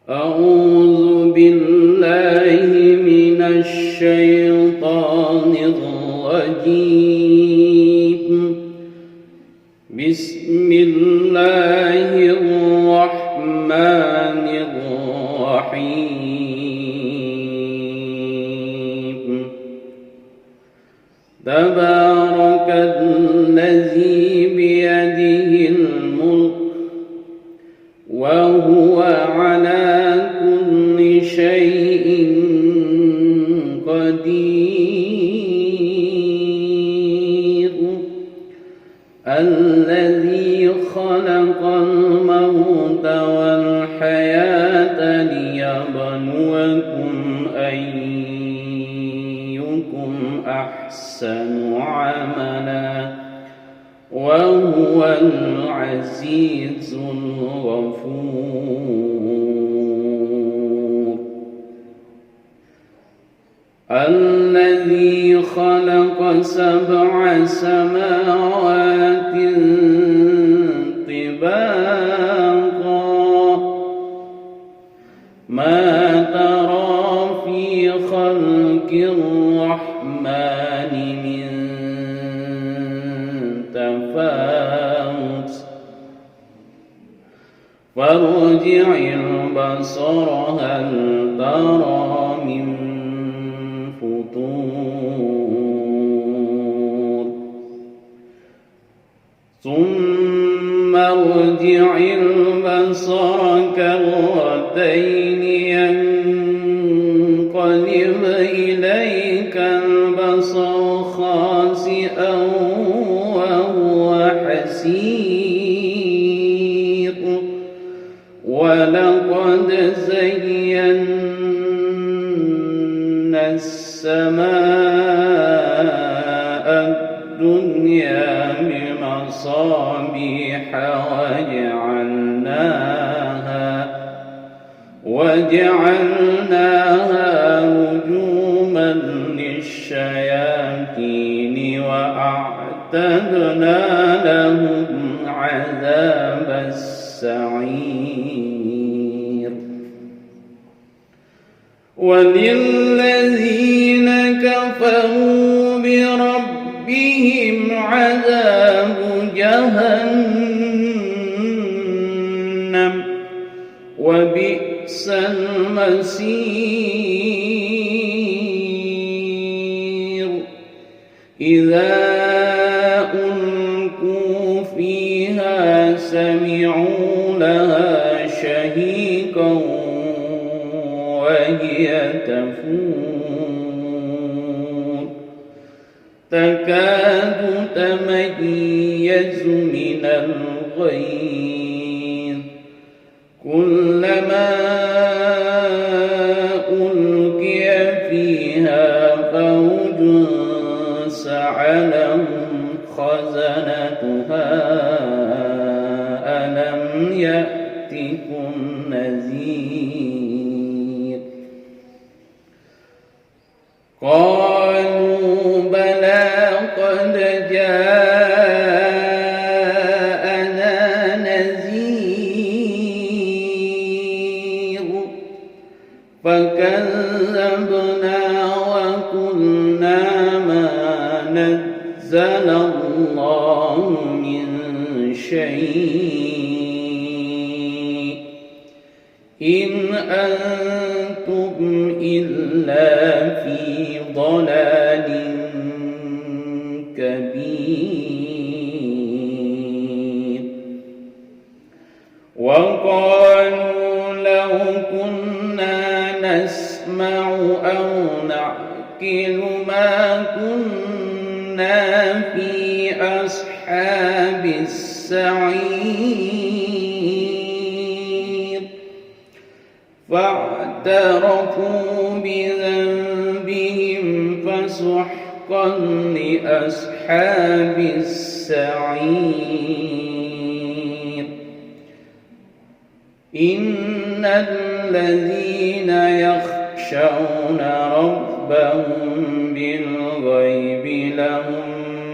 أعوذ بالله من الشيطان الرجيم. بسم الله الرحمن الرحيم. تبارك الذي بيده الملك وهو على كل شيء قدير. الذي خلق الموت والحياة ليبلوكم أيكم أحسن عملا وهو العزيز الغفور. الذي خلق 7 سماوات طباقا ما ترى في خلق الرحمن من تفاوت فارجع البصر هل ترى من فطور ثم ارجع البصر كرتين ينقلب إليك البصر خاسئا وهو حسير. ولقد زينا السماء الدنيا بمصابيح وجعلناها رجوما للشياطين وأعتدنا لهم عذاب السعير. وللذين كفروا بربهم عذاب جهنم وبئس المصير. إذا ألقوا فيها سمعوا لها شهيقا وهي تفور تكاد تميز من الغيظ كلما ألقي فيها فوج سألهم خزنتها ألم يأتكم نذير. قالوا بلى قد جاءنا نذير فكذبنا وقلنا ما نزل الله من شيء إن أنتم إلا في ضلال كبير. وقالوا لو كنا نسمع أو نعقل ما كنا في أصحاب السعير. فاعترفوا بذنبهم فسحقا لأصحاب السعير. إن الذين يخشون ربهم بالغيب لهم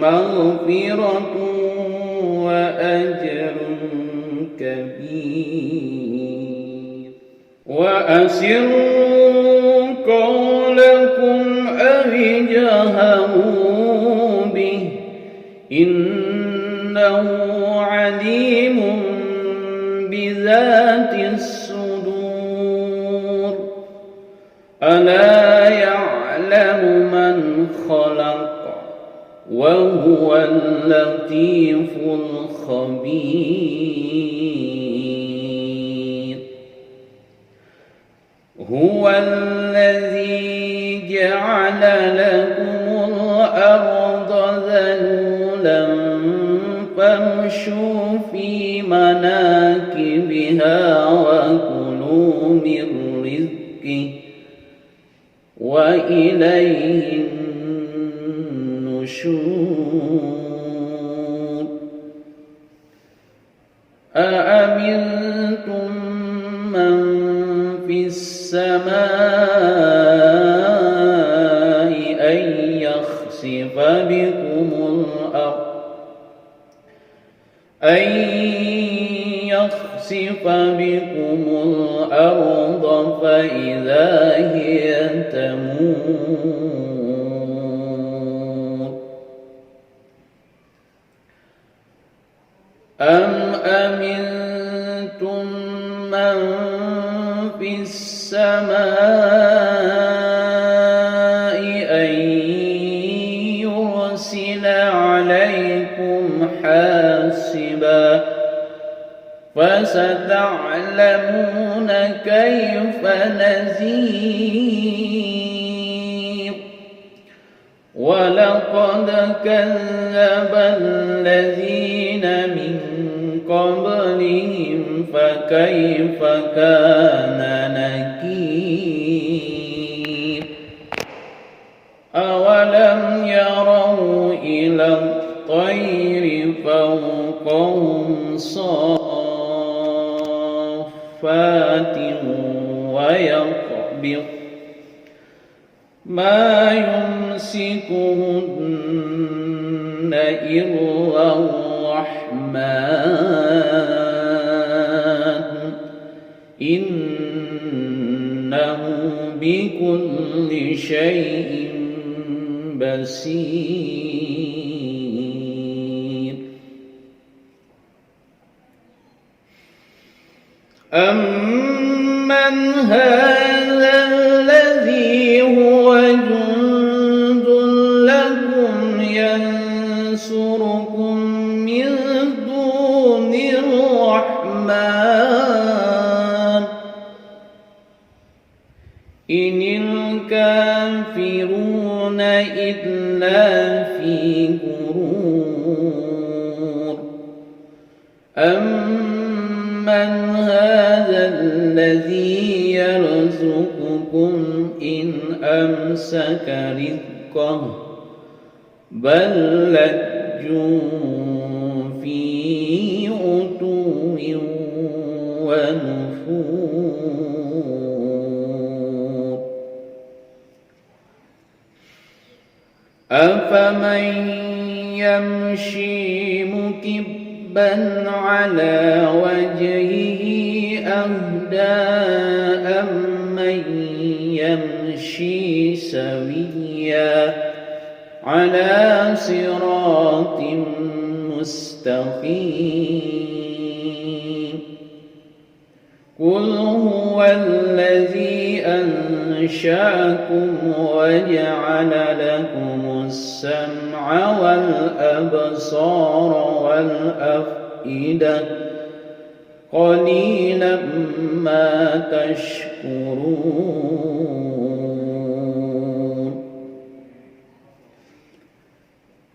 مغفرة وأجر كبير. وأسروا قولكم أو اجهروا به إنه عليم بذات الصدور ألا يعلم من خلق وهو اللطيف الخبير هو الذي جعل لكم الأرض ذلولا فامشوا في مناكبها وكلوا من رزقه وإليه النشور أأمنتم من في السماء أن يخسف بكم الأرض فإذا هي تمور أم أمنتم من في السماء أن يرسل عليكم حاسبا فستعلمون كيف نذير ولقد كذب الذين من قبلهم فكيف كان نكير أولم يروا إلى الطير فوقهم صافات ويقبض ما يمسكهن إلا الرحمن إنه بكل شيء بصير أمن هذا الذي هو جند لكم ينصركم من دون الرحمن إن الكافرون إلا في غرور أمن هذا الذي يرزقكم إن أمسك رزقه بل لجوا في عتو ونفور أفمن يمشي مكبا على وجهه أهدى أمن يمشي سويا على صراط مستقيم قل هو الذي أنشأكم وجعل لكم السمع والأبصار والأفئدة قليلا ما تشكرون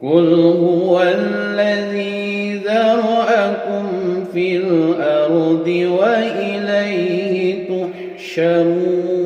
قل هو الذي ذرأكم في الأرض وإليه تحشرون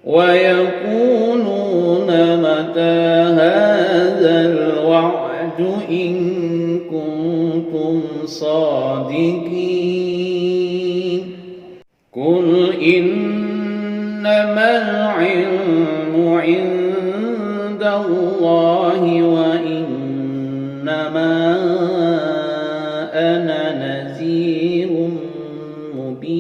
ويقولون متى هذا الوعد إن كنتم صادقين قل إنما العلم عند الله وإنما أنا نذير مبين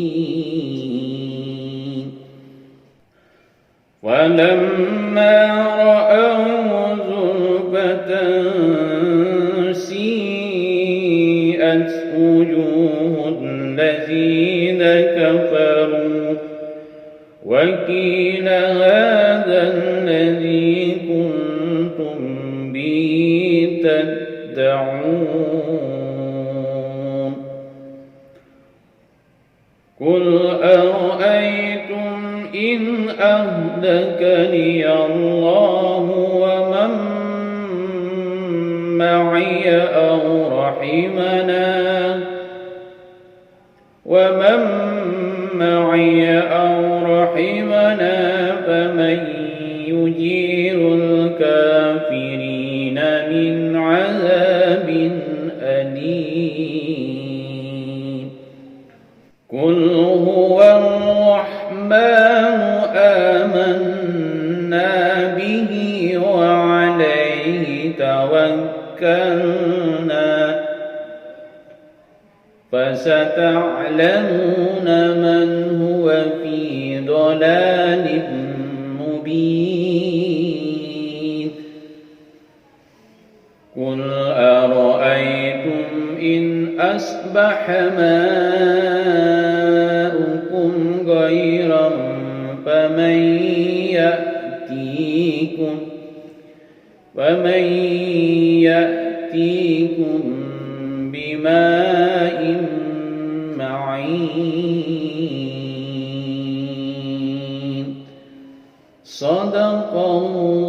ولما رأوا زلفة سيئت وجوه الذين كفروا وقيل هذا الذي كنتم به تدعون قل أرأيتم إن أهلكني الله ومن معي أو رحمنا فمن يجير الكافرين من عذاب أليم قل هو الرحمن آمنا به وعليه توكلنا فستعلمون من هو في ضلال مبين قل أرأيتم إن أصبح ماؤكم غيرا فمن يأتيكم بماء معين صدق الله